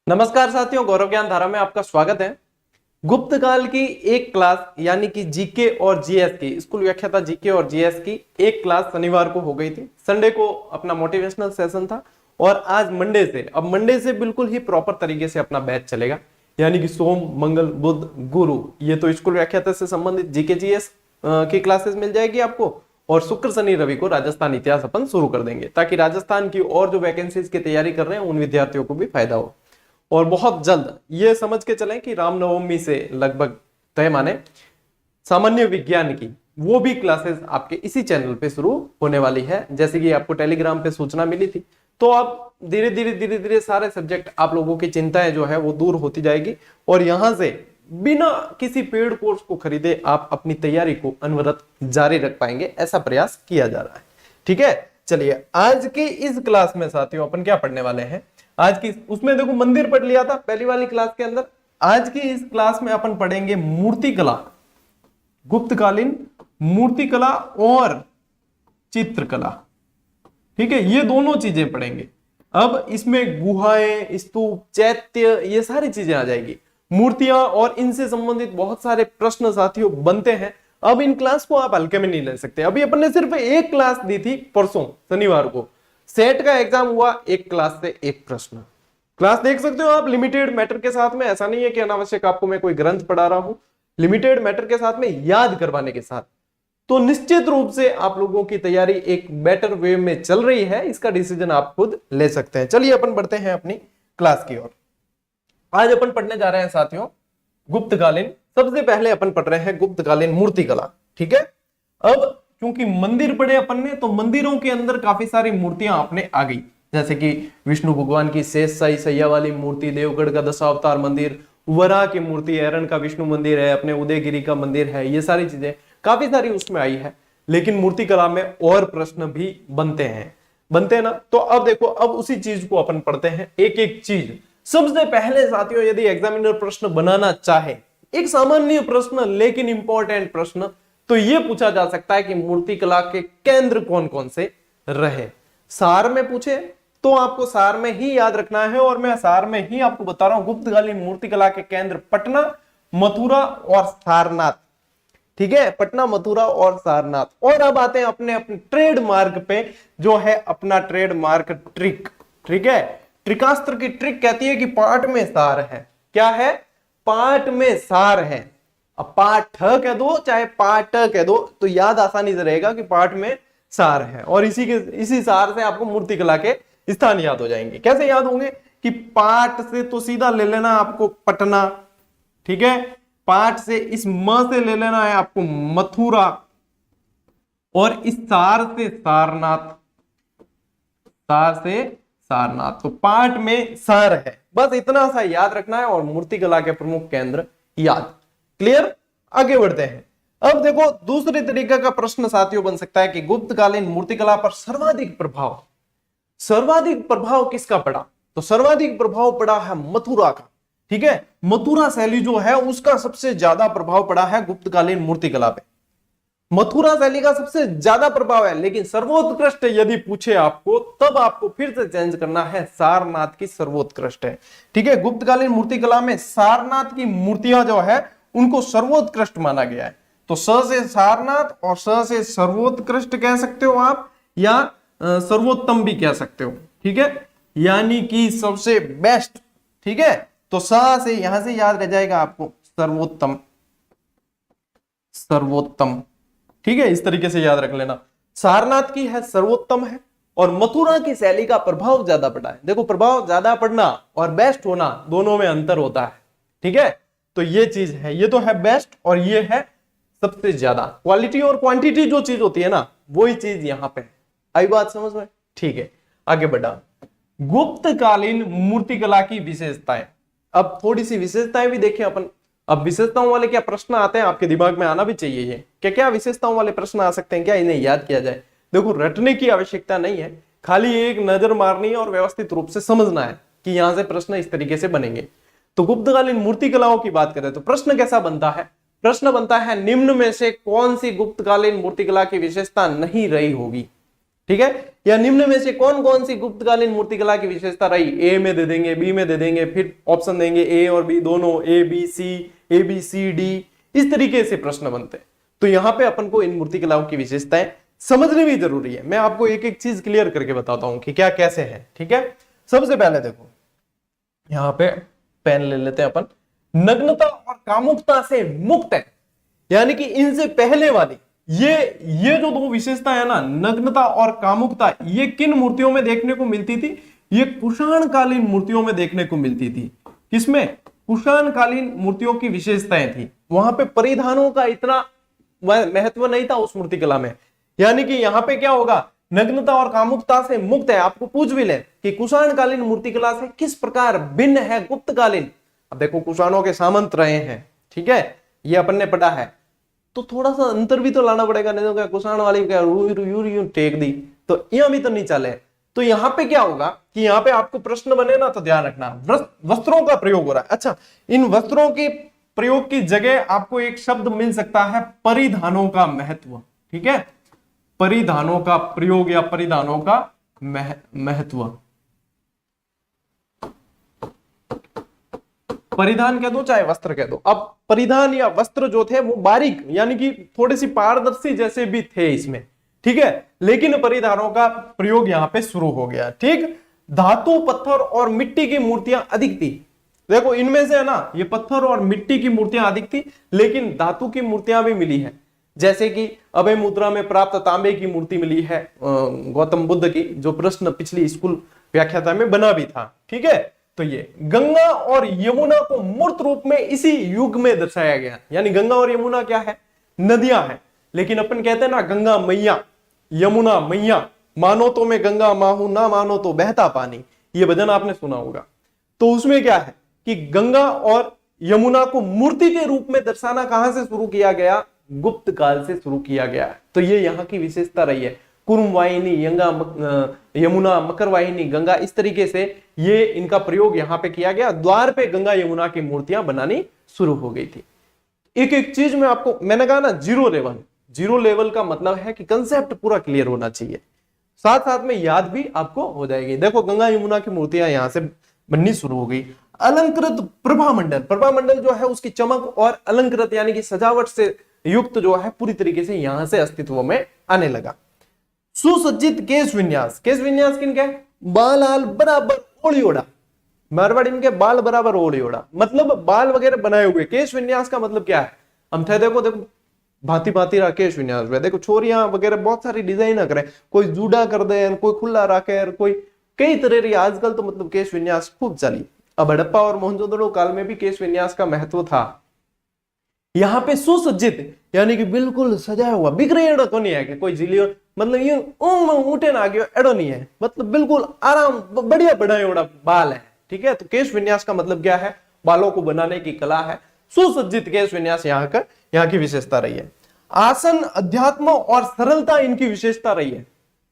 नमस्कार साथियों, गौरव ज्ञान धारा में आपका स्वागत है। गुप्त काल की एक क्लास यानी कि जीके और जीएस की स्कूल व्याख्याता जीके और जीएस की एक क्लास शनिवार को हो गई थी। संडे को अपना मोटिवेशनल सेशन था और आज मंडे से बिल्कुल ही प्रॉपर तरीके से अपना बैच चलेगा, यानी कि सोम मंगल बुध गुरु ये तो स्कूल व्याख्याता से संबंधित जीके जीएस की क्लासेस मिल जाएगी आपको, और शुक्र शनि रवि को राजस्थान इतिहास अपन शुरू कर देंगे ताकि राजस्थान की और जो वैकेंसीज की तैयारी कर रहे हैं उन विद्यार्थियों को भी फायदा हो। और बहुत जल्द ये समझ के चलें कि रामनवमी से लगभग तय माने सामान्य विज्ञान की वो भी क्लासेस आपके इसी चैनल पे शुरू होने वाली है। जैसे कि आपको टेलीग्राम पे सूचना मिली थी, तो आप धीरे धीरे सारे सब्जेक्ट आप लोगों की चिंताएं जो है वो दूर होती जाएगी और यहां से बिना किसी पेड कोर्स को खरीदे आप अपनी तैयारी को अनवरत जारी रख पाएंगे, ऐसा प्रयास किया जा रहा है। ठीक है, चलिए आज की इस क्लास में साथियों अपन क्या पढ़ने वाले हैं। आज की उसमें देखो मंदिर पढ़ लिया था पहली वाली क्लास के अंदर। आज की इस क्लास में अपन पढ़ेंगे मूर्तिकला, गुप्तकालीन मूर्तिकला और चित्रकला। ठीक है, ये दोनों चीजें पढ़ेंगे। अब इसमें गुहाएं, स्तूप, चैत्य ये सारी चीजें आ जाएगी, मूर्तियां और इनसे संबंधित बहुत सारे प्रश्न साथियों बनते हैं। अब इन क्लास को आप हल्के में नहीं ले सकते। अभी अपन ने सिर्फ एक क्लास दी थी परसों शनिवार को, सेट का एग्जाम हुआ, एक क्लास से एक प्रश्न। क्लास देख सकते हो आप लिमिटेड मैटर के साथ में, ऐसा नहीं है कि अनावश्यक आपको मैं कोई ग्रंथ पढ़ा रहा हूं, लिमिटेड मैटर के साथ में याद करवाने के साथ। तो निश्चित रूप से आप लोगों की तैयारी एक बेटर वे में चल रही है, इसका डिसीजन आप खुद ले सकते हैं। चलिए अपन बढ़ते हैं अपनी क्लास की ओर। आज अपन पढ़ने जा रहे हैं साथियों गुप्तकालीन, सबसे पहले अपन पढ़ रहे हैं गुप्तकालीन मूर्तिकला। ठीक है, अब क्योंकि मंदिर पढ़े अपन ने तो मंदिरों के अंदर काफी सारी मूर्तियां अपने आ गई, जैसे कि विष्णु भगवान की शेष साई सैया वाली मूर्ति, देवगढ़ का दशावतार मंदिर, वराह की मूर्ति, एरन का विष्णु मंदिर है, अपने उदयगिरी का मंदिर है, ये सारी चीजें काफी सारी उसमें आई है। लेकिन मूर्तिकला में और प्रश्न भी बनते हैं ना। तो अब देखो, अब उसी चीज को अपन पढ़ते हैं एक एक चीज। सबसे पहले साथियों, यदि एग्जामिनर प्रश्न बनाना चाहे, एक सामान्य प्रश्न लेकिन इंपॉर्टेंट प्रश्न, तो यह पूछा जा सकता है कि मूर्तिकला के केंद्र कौन कौन से रहे। सार में पूछे तो आपको सार में ही याद रखना है, और मैं सार में ही आपको बता रहा हूं गुप्तकालीन मूर्तिकला के केंद्र पटना, मथुरा और सारनाथ। ठीक है, पटना, मथुरा और सारनाथ। और अब आते हैं अपने अपने ट्रेडमार्क पे, जो है अपना ट्रेडमार्क ट्रिक। ठीक है, ट्रिकास्त्र की ट्रिक कहती है कि पाठ में सार है। क्या है? पाठ में सार है। अब पाठ कह दो चाहे पाठ कह दो तो याद आसानी से रहेगा कि पाठ में सार है, और इसी सार से आपको मूर्तिकला के स्थान याद हो जाएंगे। कैसे याद होंगे कि पाठ से तो सीधा ले लेना आपको पटना, ठीक है, पाठ से इस म से ले लेना है आपको मथुरा, और इस सार से सारनाथ, सार से सारनाथ। तो पाठ में सार है, बस इतना सा याद रखना है, और मूर्तिकला के प्रमुख केंद्र याद। क्लियर? आगे बढ़ते हैं। अब देखो दूसरे तरीके का प्रश्न साथियों बन सकता है कि गुप्तकालीन मूर्तिकला पर सर्वाधिक प्रभाव किसका पड़ा? तो सर्वाधिक प्रभाव पड़ा है मथुरा का। ठीक है, मथुरा शैली जो है उसका सबसे ज्यादा प्रभाव पड़ा है गुप्तकालीन मूर्तिकला पे। मथुरा शैली का सबसे ज्यादा प्रभाव है, लेकिन सर्वोत्कृष्ट यदि पूछे आपको, तब आपको फिर से चेंज करना है, सारनाथ की सर्वोत्कृष्ट है। ठीक है, गुप्तकालीन मूर्तिकला में सारनाथ की मूर्तियां जो है उनको सर्वोत्कृष्ट माना गया है। तो स से सारनाथ और स से सर्वोत्कृष्ट कह सकते हो आप, या सर्वोत्तम भी कह सकते हो। ठीक है, यानी कि सबसे बेस्ट। ठीक है, तो स से यहां से याद रह जाएगा आपको सर्वोत्तम, सर्वोत्तम। ठीक है, इस तरीके से याद रख लेना। सारनाथ की है सर्वोत्तम है, और मथुरा की शैली का प्रभाव ज्यादा पड़ा है। देखो, प्रभाव ज्यादा पड़ना और बेस्ट होना दोनों में अंतर होता है। ठीक है, तो ये चीज है, ये तो है बेस्ट और ये है सबसे ज्यादा। क्वालिटी और क्वांटिटी जो चीज होती है ना, वही चीज यहां पे है। आई बात समझ में? ठीक है, आगे बढ़ा। गुप्तकालीन मूर्तिकला की विशेषताएं। अब थोड़ी सी विशेषताएं भी देखें अपन। अब विशेषताओं वाले क्या प्रश्न आते हैं आपके दिमाग में, आना भी चाहिए ये, क्या क्या विशेषताओं वाले प्रश्न आ सकते हैं, क्या इन्हें याद किया जाए? देखो, रटने की आवश्यकता नहीं है, खाली एक नजर मारनी है और व्यवस्थित रूप से समझना है कि यहां से प्रश्न इस तरीके से बनेंगे। तो गुप्तकालीन मूर्तिकलाओं की बात करें तो प्रश्न कैसा बनता है? प्रश्न बनता है निम्न में से कौन सी गुप्तकालीन मूर्तिकला की विशेषता नहीं रही होगी? ठीक है। या निम्न में से कौन कौन सी गुप्तकालीन मूर्तिकला की विशेषता रही, ए में दे देंगे, बी में दे देंगे, फिर ऑप्शन देंगे ए और बी दोनों, ए बी सी डी, इस तरीके से प्रश्न बनते हैं। तो यहां पे अपन को इन मूर्तिकलाओं की विशेषताएं समझनी भी जरूरी है। मैं आपको एक एक चीज क्लियर करके बताता हूं कि क्या कैसे है, ठीक है। सबसे पहले देखो यहां पे पेन ले लेते हैं अपन, नग्नता और कामुकता से मुक्त है, यानी कि इनसे पहले वाली ये जो दो विशेषता है ना, नग्नता और कामुकता, ये किन मूर्तियों में देखने को मिलती थी, ये कुषाणकालीन मूर्तियों में देखने को मिलती थी। किसमें? कुषाणकालीन मूर्तियों की विशेषताएं थी। वहां पे परिधानों का इतना महत्व नहीं था उस मूर्तिकला में, यानी कि यहां पे क्या होगा, नग्नता और कामुकता से मुक्त है। आपको पूछ भी ले कि कुषाणकालीन मूर्तिकला से किस प्रकार भिन्न है गुप्तकालीन। अब देखो कुषाणों के सामंत रहे हैं, ठीक है, ये अपन ने पढ़ा है, तो थोड़ा सा अंतर भी तो लाना पड़ेगा, नहीं तो क्या कुषाण वाली क्या यूं टेक दी, तो यहां भी तो नहीं चले। तो यहां पे क्या होगा कि यहां पे आपको प्रश्न बने ना, तो ध्यान रखना वस्त्रों का प्रयोग हो रहा है। अच्छा, इन वस्त्रों के प्रयोग की जगह आपको एक शब्द मिल सकता है, परिधानों का महत्व, ठीक है, परिधानों का प्रयोग या परिधानों का महत्व। परिधान कह दो चाहे वस्त्र कह दो। अब परिधान या वस्त्र जो थे वो बारीक, यानी कि थोड़ी सी पारदर्शी जैसे भी थे इसमें, ठीक है, लेकिन परिधानों का प्रयोग यहां पे शुरू हो गया, ठीक। धातु, पत्थर और मिट्टी की मूर्तियां अधिक थी। देखो इनमें से है ना, ये पत्थर और मिट्टी की मूर्तियां अधिक थी, लेकिन धातु की मूर्तियां भी मिली है, जैसे कि अभय मुद्रा में प्राप्त तांबे की मूर्ति मिली है गौतम बुद्ध की, जो प्रश्न पिछली स्कूल व्याख्याता में बना भी था, ठीक है। तो ये गंगा और यमुना को मूर्त रूप में इसी युग में दर्शाया गया, यानी गंगा और यमुना क्या है, नदियां हैं, लेकिन अपन कहते हैं ना गंगा मैया, यमुना मैया, मानो तो मैं गंगा माहू, ना मानो तो बहता पानी, ये भजन आपने सुना होगा। तो उसमें क्या है कि गंगा और यमुना को मूर्ति के रूप में दर्शाना कहां से शुरू किया गया, गुप्त काल से शुरू किया गया। तो ये यहाँ की विशेषता रही है। कुर्म वाहिनी यमुना, मकर वाहिनी गंगा, इस तरीके से ये इनका प्रयोग यहाँ पे किया गया। द्वार पे गंगा यमुना की मूर्तियां बनानी शुरू हो गई थी। एक एक चीज में आपको मैंने कहा ना, जीरो लेवल का मतलब है कि कंसेप्ट पूरा क्लियर होना चाहिए, साथ साथ में याद भी आपको हो जाएगी। देखो गंगा यमुना की मूर्तियां यहां से बननी शुरू हो गई। अलंकृत प्रभामंडल जो है उसकी चमक और अलंकृत यानी कि सजावट से युक्त जो है पूरी तरीके से यहां से अस्तित्व में आने लगा। सुसज्जित केश विन्यास किनके, बाल आल बराबर ओढ़ी ओढ़ा, मारवाड़ी इनके बाल बराबर ओढ़ी ओढ़ा, मतलब बाल वगैरह बनाए हुए। केश विन्यास का मतलब क्या है, हम थे देखो भांति भांति केश विन्यास हुआ। देखो छोरियां वगैरह बहुत सारी डिजाइन करे, कोई जूडा कर दे, कोई खुला रखे, कोई कई तरह की। आजकल तो मतलब केश विन्यास खूब चली। अब हड़प्पा और मोहनजोदड़ो काल में भी केश विन्यास का महत्व था। यहाँ पे सुसज्जित यानी कि बिल्कुल सजाया हुआ, बिखरे एड़ो तो नहीं है कि कोई झिलियो, मतलब ये ऊँटे ना गयो एड़ो नहीं है, मतलब बिल्कुल आराम बढ़िया बढ़ाया हुआ बाल है, ठीक है। तो केश विन्यास का मतलब क्या है, बालों को बनाने की कला है। सुसज्जित केश विन्यास यहाँ की विशेषता रही है। आसन, अध्यात्म और सरलता इनकी विशेषता रही है।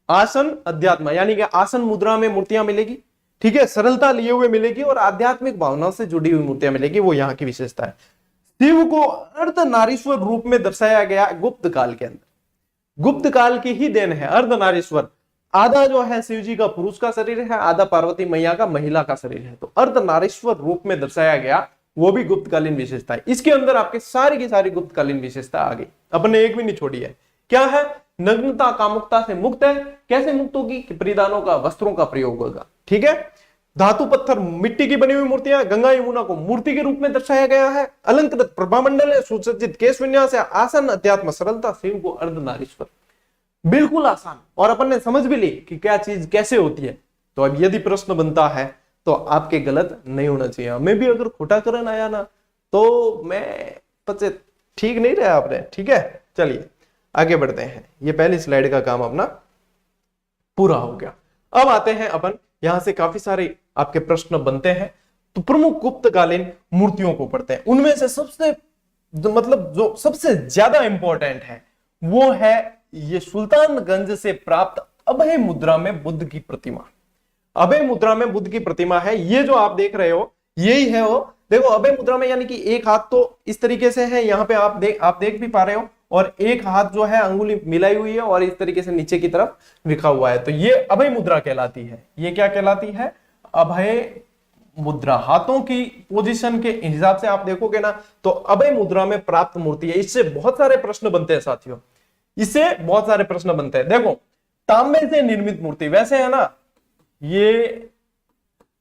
आसन, अध्यात्म यानी कि आसन मुद्रा में मूर्तियां मिलेगी, ठीक है, सरलता लिए हुए मिलेगी और आध्यात्मिक भावनाओं से जुड़ी हुई मूर्तियां मिलेगी, वो यहाँ की विशेषता है। शिव को अर्धनारीश्वर रूप में दर्शाया गया गुप्त काल के अंदर। गुप्त काल की ही देन है अर्धनारीश्वर। आधा जो है शिव जी का पुरुष का शरीर है, आधा पार्वती मैया का महिला का शरीर है, तो अर्धनारीश्वर रूप में दर्शाया गया, वो भी गुप्तकालीन विशेषता है। इसके अंदर आपके सारी की सारी गुप्तकालीन विशेषता आ गई, अपने एक भी नहीं छोड़ी है। क्या है, नग्नता कामुकता से मुक्त है। कैसे मुक्त होगी कि परिधानों का, वस्त्रों का प्रयोग होगा, ठीक है। धातु, पत्थर, मिट्टी की बनी हुई मूर्तियां, गंगा यमुना को मूर्ति के रूप में दर्शाया गया है। अलंकृत प्रभामंडल है, सुसज्जित केश विन्यास है, आसन, अध्यात्म, सरलता, शिव को अर्धनारीश्वर। बिल्कुल आसान, और अपन ने समझ भी ली कि क्या चीज कैसे होती है। तो अब यदि प्रश्न बनता है तो आपके गलत नहीं होना चाहिए। हमें भी अगर खोटा करन आया ना तो मैं पचे ठीक नहीं रहा आपने, ठीक है। चलिए आगे बढ़ते हैं, ये पहली स्लाइड का काम अपना पूरा हो गया। अब आते हैं अपन, यहां से काफी सारे आपके प्रश्न बनते हैं, तो प्रमुख गुप्तकालीन मूर्तियों को पढ़ते हैं। उनमें से सबसे मतलब जो सबसे ज्यादा इंपॉर्टेंट है वो है ये सुल्तानगंज से प्राप्त अभय मुद्रा में बुद्ध की प्रतिमा। अभय मुद्रा में बुद्ध की प्रतिमा है, ये जो आप देख रहे हो यही है वो। देखो अभय मुद्रा में यानी कि एक हाथ तो इस तरीके से है, यहाँ पे आप देख भी पा रहे हो, और एक हाथ जो है अंगुली मिलाई हुई है और इस तरीके से नीचे की तरफ लिखा हुआ है, तो ये अभय मुद्रा कहलाती है। ये क्या कहलाती है? अभय मुद्रा। हाथों की पोजीशन के हिसाब से आप देखोगे ना तो अभय मुद्रा में प्राप्त मूर्ति है। इससे बहुत सारे प्रश्न बनते हैं साथियों, इससे बहुत सारे प्रश्न बनते हैं। देखो, तांबे से निर्मित मूर्ति, वैसे है ना ये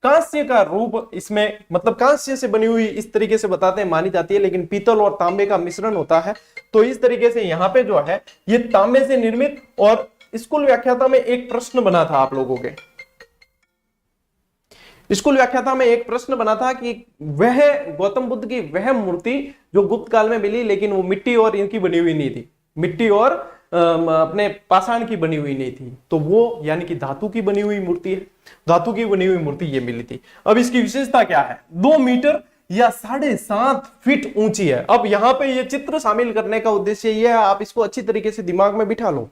कांस्य का रूप, इसमें मतलब कांस्य से बनी हुई इस तरीके से बताते हैं मानी जाती है, लेकिन पीतल और तांबे का मिश्रण होता है, तो इस तरीके से यहाँ पे जो है ये तांबे से निर्मित। और स्कूल व्याख्याता में एक प्रश्न बना था आप लोगों के, स्कूल व्याख्याता में एक प्रश्न बना था कि वह गौतम बुद्ध की वह मूर्ति जो गुप्त काल में मिली लेकिन वो मिट्टी और इनकी बनी हुई नहीं थी, मिट्टी और अपने पाषाण की बनी हुई नहीं थी, तो वो यानी कि धातु की बनी हुई मूर्ति है, धातु की बनी हुई मूर्ति ये मिली थी। अब इसकी विशेषता क्या है? 2 मीटर या 7.5 फीट ऊंची है। अब यहाँ पे ये चित्र शामिल करने का उद्देश्य ये है, आप इसको अच्छी तरीके से दिमाग में बिठा लो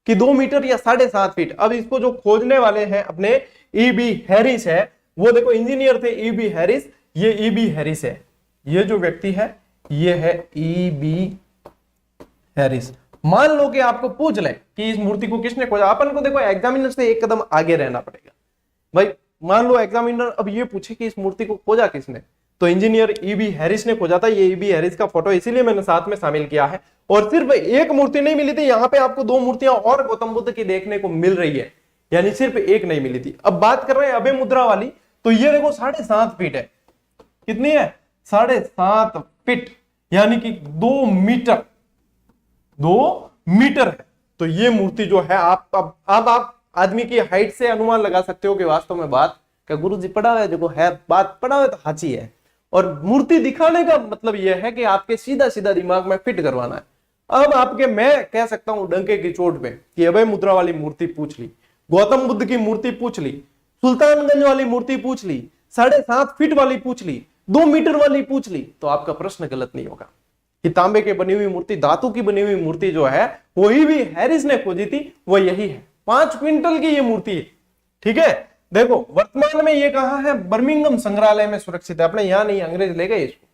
कि 2 मीटर या 7.5 फीट। अब इसको जो खोजने वाले हैं अपने E.B. हैरिस है, वो देखो इंजीनियर थे E.B. हैरिस, ये E.B. हैरिस है, ये जो व्यक्ति है ये है E.B. हैरिस। मान लो कि आपको पूछ ले कि इस मूर्ति को किसने खोजा, अपन को देखो एग्जामिनर से एक कदम आगे रहना पड़ेगा भाई। मान लो एग्जामिनर अब ये पूछे कि इस मूर्ति को खोजा किसने, तो इंजीनियर E.B. हैरिस ने खोजा था। ये E.B. हैरिस का फोटो इसीलिए मैंने साथ में शामिल किया है। और सिर्फ एक मूर्ति नहीं मिली थी, यहाँ पे आपको 2 मूर्तियां और गौतम बुद्ध की देखने को मिल रही है, यानी सिर्फ एक नहीं मिली थी। अब बात कर रहे हैं अभय मुद्रा वाली, तो ये देखो 7.5 फीट है। कितनी है? 7.5 फीट, यानी कि 2 मीटर, 2 मीटर है। तो ये मूर्ति जो है आप आप आदमी की हाइट से अनुमान लगा सकते हो कि वास्तव में बात क्या गुरुजी पढ़ा हुआ है, जो है बात पढ़ा हुआ है तो हाची है। और मूर्ति दिखाने का मतलब यह है कि आपके सीधा सीधा दिमाग में फिट करवाना है। अब आपके मैं कह सकता हूं डंके की चोट पे कि अभय मुद्रा वाली मूर्ति पूछ ली, गौतम बुद्ध की मूर्ति पूछ ली, सुल्तानगंज वाली मूर्ति पूछ ली, 7.5 फीट वाली पूछ ली, 2 मीटर वाली पूछ ली, तो आपका प्रश्न गलत नहीं होगा। कि तांबे के बनी हुई मूर्ति, धातु की बनी हुई मूर्ति जो है वो E.B. हैरिस ने खोजी थी, वो यही है। 5 क्विंटल की ये मूर्ति है। ठीक है, देखो वर्तमान में ये कहां है? बर्मिंघम संग्रहालय में सुरक्षित है। अपने यहाँ नहीं, अंग्रेज ले गए इसको।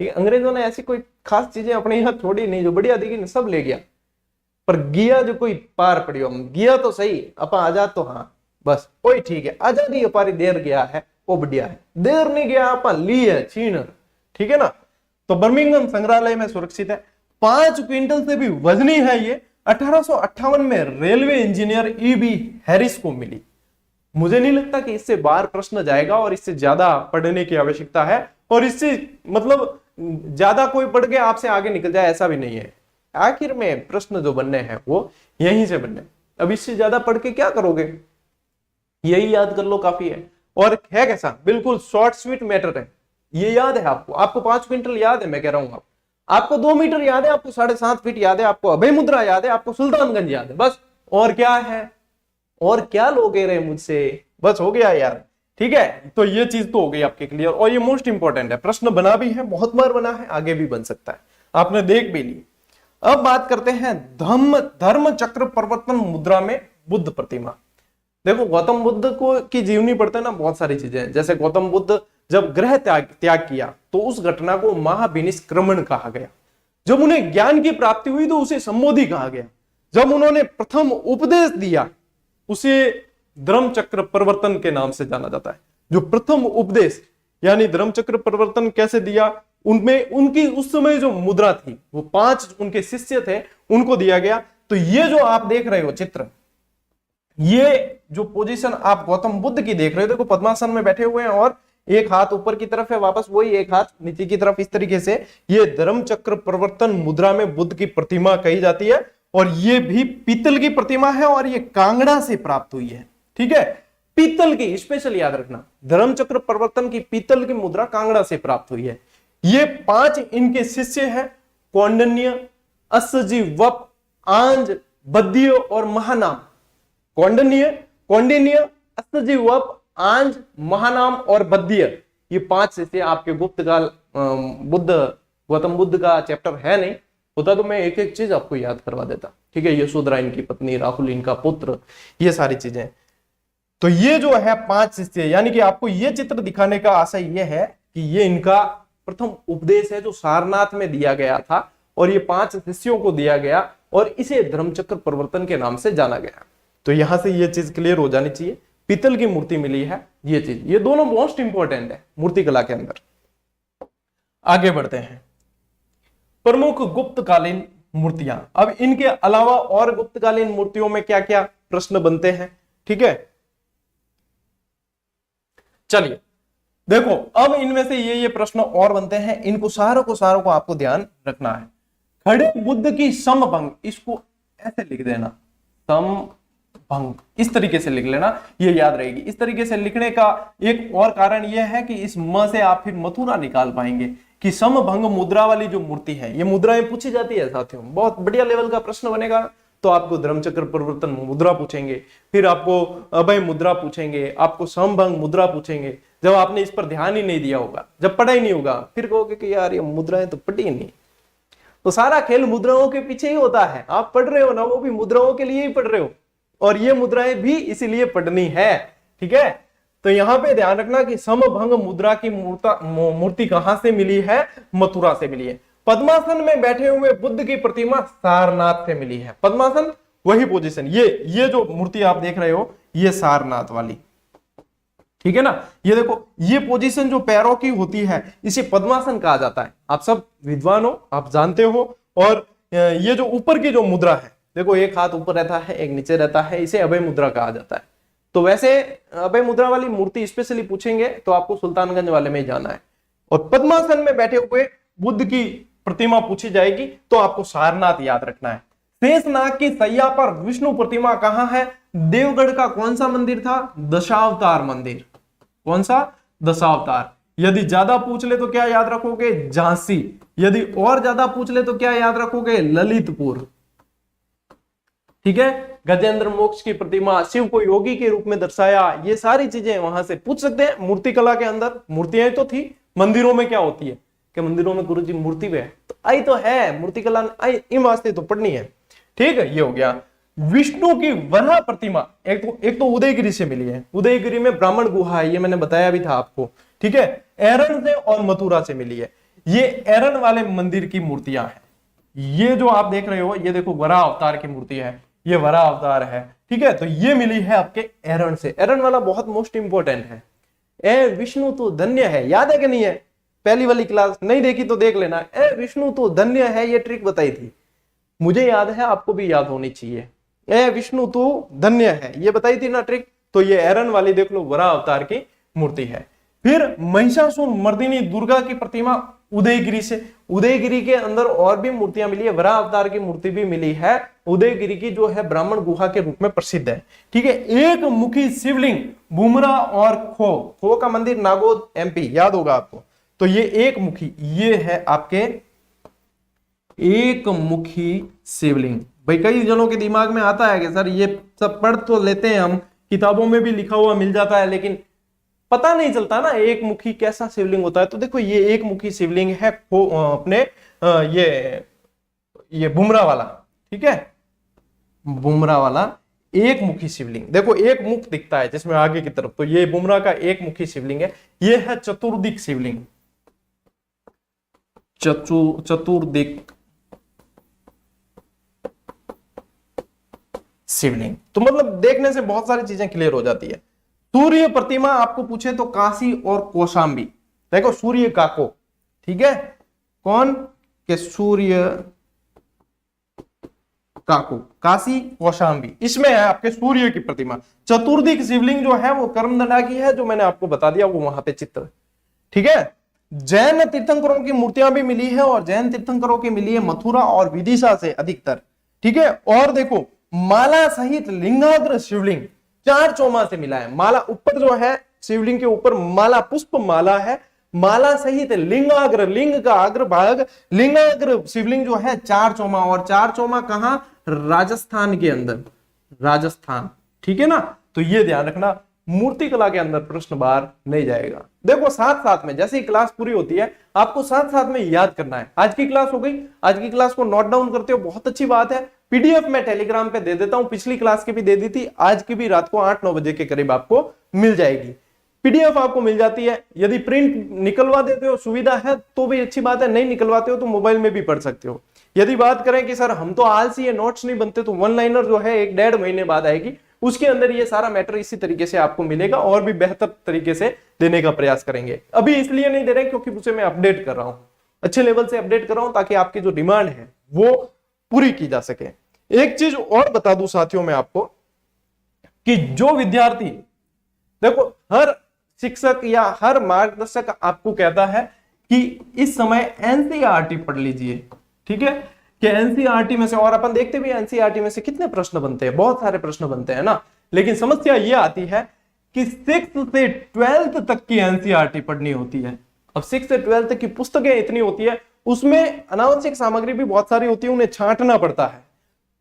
ठीक है, अंग्रेजों ने ऐसी कोई खास चीजें अपने यहाँ छोड़ी नहीं, जो बढ़िया दिखी ना सब ले गया, पर गिया जो कोई पार पड़ियो, गिया तो सही, अपा आजाद तो हाँ बस वही ठीक है। आजादी हमारी देर गया है वो बढ़िया है, देर नहीं गया अपा ली है छीन। ठीक है ना, तो बर्मिंघम संग्रहालय में सुरक्षित है। 5 क्विंटल से भी वजनी है ये। 1858 में रेलवे इंजीनियर E.B. हैरिस को मिली। मुझे नहीं लगता कि इससे बाहर प्रश्न जाएगा और इससे ज्यादा पढ़ने की आवश्यकता है, और इससे मतलब ज्यादा कोई पढ़ के आपसे आगे निकल जाए ऐसा भी नहीं है। आखिर में प्रश्न जो बनने हैं वो यहीं से बनने। अब इससे ज्यादा पढ़ के क्या करोगे, यही याद कर लो काफी है। और है कैसा, बिल्कुल शॉर्ट स्वीट मैटर है। ये याद है आपको 5 क्विंटल याद है, मैं कह रहा हूं आपको 2 मीटर याद है, आपको 7.5 फीट याद है, आपको अभय मुद्रा याद है, आपको सुल्तानगंज याद है, बस। और क्या है, और क्या लोगे रहे मुझसे, बस हो गया यार। ठीक है, तो ये चीज तो हो गई आपके क्लियर, और ये मोस्ट इंपॉर्टेंट है। प्रश्न बना भी है, बहुत बार बना है, आगे भी बन सकता है, आपने देख भी ली। अब बात करते हैं धर्म चक्र परिवर्तन मुद्रा में बुद्ध प्रतिमा। देखो गौतम बुद्ध को की जीवनी पढ़ते हैं ना, बहुत सारी चीजें, जैसे गौतम बुद्ध जब ग्रह त्याग किया तो उस घटना को महाविनिष्क्रमण कहा गया। जब उन्हें ज्ञान की प्राप्ति हुई तो उसे सम्बोधि कहा गया। जब उन्होंने प्रथम उपदेश दिया उसे धर्मचक्र परिवर्तन के नाम से जाना जाता है। जो प्रथम उपदेश यानी धर्मचक्र परिवर्तन कैसे दिया, उनमें उनकी उस समय जो मुद्रा थी वो 5 उनके शिष्य थे, उनको दिया गया। तो ये जो आप देख रहे हो चित्र, ये जो पोजीशन आप गौतम बुद्ध की देख रहे हो, देखो पद्मासन में बैठे हुए हैं और एक हाथ ऊपर की तरफ है, वापस वही एक हाथ नीचे की तरफ, इस तरीके से ये धर्मचक्र परिवर्तन मुद्रा में बुद्ध की प्रतिमा कही जाती है। और ये भी पीतल की प्रतिमा है और ये कांगड़ा से प्राप्त हुई है। ठीक है, पीतल की, स्पेशल याद रखना, धर्मचक्र परिवर्तन की पीतल की मुद्रा कांगड़ा से प्राप्त हुई है। ये 5 इनके शिष्य हैं, कौंडिन्य, असजीवप, आंज, बद्य और महानाम। कौंडिन्य, असजीवप, आंज, महानाम और बद्य, ये 5 शिष्य आपके गुप्त काल गौतम बुद्ध का चैप्टर है नहीं होता तो मैं एक एक चीज आपको याद करवा देता। ठीक है, यशोधरा इनकी पत्नी, राहुल इनका पुत्र, ये सारी चीजें। तो ये जो है 5 शिष्य, यानी कि आपको ये चित्र दिखाने का आशय ये है कि ये इनका प्रथम उपदेश है जो सारनाथ में दिया गया था, और ये 5 शिष्यों को दिया गया और इसे धर्मचक्र प्रवर्तन के नाम से जाना गया। तो यहां से ये चीज क्लियर हो जानी चाहिए, पीतल की मूर्ति मिली है, ये चीज, ये दोनों मोस्ट इंपॉर्टेंट है मूर्तिकला के अंदर। आगे बढ़ते हैं, प्रमुख गुप्तकालीन मूर्तियां। अब इनके अलावा और गुप्तकालीन मूर्तियों में क्या क्या प्रश्न बनते हैं, ठीक है। चलिए देखो, अब इनमें से ये प्रश्न और बनते हैं, इनको सारों को आपको ध्यान रखना है। खड़े बुद्ध की समभंग, इसको ऐसे लिख देना, समभंग, इस तरीके से लिख लेना, ये याद रहेगी। इस तरीके से लिखने का एक और कारण यह है कि इस म से आप फिर मथुरा निकाल पाएंगे कि समभंग मुद्रा वाली जो मूर्ति है, ये मुद्राएं पूछी जाती है साथियों, बहुत बढ़िया लेवल का प्रश्न बनेगा। तो आपको धर्मचक्र प्रवर्तन मुद्रा पूछेंगे, फिर आपको अभय मुद्रा पूछेंगे, आपको समभंग मुद्रा पूछेंगे। जब आपने इस पर ध्यान ही नहीं दिया होगा, जब पढ़ा ही नहीं होगा, फिर कहोगे कि यार ये मुद्राएं तो पढ़ी ही नहीं। तो सारा खेल मुद्राओं के पीछे ही होता है, आप पढ़ रहे हो ना, वो भी मुद्राओं के लिए ही पढ़ रहे हो, और ये मुद्राएं भी इसीलिए पढ़नी है, ठीक है। तो यहां पे ध्यान रखना कि समभंग मुद्रा की मूर्ति कहां से मिली है, मथुरा से मिली है। पद्मासन में बैठे हुए बुद्ध की प्रतिमा सारनाथ से मिली है। पद्मासन वही पोजीशन, ये जो मूर्ति आप देख रहे हो, ये सारनाथ वाली, ठीक है ना। ये देखो, ये पोजीशन जो पैरों की होती है, इसे पद्मासन कहा जाता है। आप सब विद्वान हो, आप जानते हो। और ये जो ऊपर की जो मुद्रा है, देखो एक हाथ ऊपर रहता है, एक नीचे रहता है, इसे अभय मुद्रा कहा जाता है। तो वैसे अभय मुद्रा वाली मूर्ति स्पेशली पूछेंगे तो आपको सुल्तानगंज वाले में जाना है। और पद्मासन में बैठे हुए बुद्ध की प्रतिमा पूछी जाएगी तो आपको सारनाथ याद रखना है। शेषनाग की सैया पर विष्णु प्रतिमा कहां है? देवगढ़ का कौन सा मंदिर था? दशावतार मंदिर। कौन सा? दशावतार। यदि ज्यादा पूछ ले तो क्या याद रखोगे? झांसी। यदि और ज्यादा पूछ ले तो क्या याद रखोगे? ललितपुर। ठीक है। गजेंद्र मोक्ष की प्रतिमा, शिव को योगी के रूप में दर्शाया, ये सारी चीजें वहां से पूछ सकते हैं। मूर्तिकला के अंदर मूर्तियां तो थी, मंदिरों में क्या होती है कि मंदिरों में गुरुजी मूर्ति भी है, तो आई तो है मूर्तिकला, आई इन वास्ते तो पढ़नी है। ठीक है, ये हो गया। विष्णु की वराह प्रतिमा एक तो उदयगिरी से मिली है। उदयगिरी में ब्राह्मण गुहा है, ये मैंने बताया भी था आपको। ठीक है, एरन से और मथुरा से मिली है। ये एरन वाले मंदिर की मूर्तियां हैं। ये जो आप देख रहे हो, ये देखो वराह अवतार की मूर्ति है, ये वराह अवतार है। ठीक है, तो ये मिली है आपके एरन से। एरन वाला बहुत मोस्ट इंपोर्टेंट है। ए विष्णु तो धन्य है, याद है कि नहीं है? पहली वाली क्लास नहीं देखी तो देख लेना। ए विष्णु तो धन्य है, ये ट्रिक बताई थी, मुझे याद है, आपको भी याद होनी चाहिए। ए विष्णु तो धन्य है, ये बताई थी ना ट्रिक। तो ये एरन वाली देख लो, वराह अवतार की मूर्ति है। फिर महिषासुर मर्दिनी दुर्गा की प्रतिमा उदयगिरी से। उदयगिरी के अंदर और भी मूर्तियां मिली है, वराह अवतार की मूर्ति भी मिली है। उदयगिरी की जो है ब्राह्मण गुहा के रूप में प्रसिद्ध है। ठीक है, एक मुखी शिवलिंग बुमरा और खो का मंदिर नागोद एमपी, याद होगा आपको। तो ये एक मुखी, ये है आपके एक मुखी शिवलिंग। भाई कई जनों के दिमाग में आता है कि सर ये सब पढ़ तो लेते हैं हम, किताबों में भी लिखा हुआ मिल जाता है, लेकिन पता नहीं चलता ना एक मुखी कैसा शिवलिंग होता है। तो देखो ये एक मुखी शिवलिंग है अपने ये बुमरा वाला। ठीक है, बुमरा वाला एक मुखी शिवलिंग। देखो एक मुख दिखता है जिसमें आगे की तरफ, तो ये बुमरा का एक मुखी शिवलिंग है। ये है चतुर्दिक शिवलिंग, चतुर्दिक शिवलिंग। तो मतलब देखने से बहुत सारी चीजें क्लियर हो जाती है। सूर्य प्रतिमा आपको पूछे तो काशी और कौशाम्बी। देखो सूर्य काको, ठीक है, कौन के? सूर्य काको, काशी कौशाम्बी, इसमें है आपके सूर्य की प्रतिमा। चतुर्दिक शिवलिंग जो है वो कर्मदंडा की है, जो मैंने आपको बता दिया, वो वहां पे चित्र। ठीक है, जैन तीर्थंकरों की मूर्तियां भी मिली है, और जैन तीर्थंकरों की मिली है मथुरा और विदिशा से अधिकतर। ठीक है, और देखो माला सहित लिंगाग्र शिवलिंग 4 चौमा से मिला है। माला ऊपर जो है शिवलिंग के ऊपर माला, पुष्प माला है, माला सहित लिंगाग्र, लिंग का अग्र भाग, लिंगाग्र शिवलिंग जो है 4 चौमा। और 4 चौमा कहां? राजस्थान के अंदर, राजस्थान। ठीक है ना, तो ये ध्यान रखना, मूर्तिकला के अंदर प्रश्न बाहर नहीं जाएगा। देखो साथ साथ में जैसे ही क्लास पूरी होती है आपको साथ साथ में याद करना है। आज की क्लास हो गई, आज की क्लास को नोट डाउन करते हो, बहुत अच्छी बात है। पीडीएफ मैं टेलीग्राम पे दे देता हूं, पिछली क्लास की भी दे दी थी, आज की भी रात को 8-9 बजे के करीब आपको मिल जाएगी। पीडीएफ आपको मिल जाती है। यदि प्रिंट निकलवा देते हो, सुविधा है तो भी अच्छी बात है, नहीं निकलवाते हो तो मोबाइल में भी पढ़ सकते हो। यदि बात करें कि सर हम तो आलसी है, नोट्स नहीं बनते, तो वन लाइनर जो है 1-1.5 महीने बाद आएगी, उसके अंदर ये सारा मैटर इसी तरीके से आपको मिलेगा और भी बेहतर तरीके से देने का प्रयास करेंगे। अभी इसलिए नहीं दे रहे क्योंकि उसे मैं अपडेट कर रहा हूं, अच्छे लेवल से अपडेट कर रहा हूं, ताकि आपकी जो डिमांड है वो पूरी की जा सके। एक चीज और बता दूं साथियों मैं आपको कि जो विद्यार्थी, देखो हर शिक्षक या हर मार्गदर्शक आपको कहता है कि इस समय एनसीईआरटी पढ़ लीजिए, ठीक है, कि एनसीईआरटी में से, और अपन देखते भी एनसीईआरटी में से कितने प्रश्न बनते हैं, बहुत सारे प्रश्न बनते हैं ना। लेकिन समस्या यह आती है कि 6th से 12th तक की एनसीईआरटी पढ़नी होती है। अब 6th से 12th तक की पुस्तकें इतनी होती है, उसमें अनावश्यक सामग्री भी बहुत सारी होती है, उन्हें छांटना पड़ता है।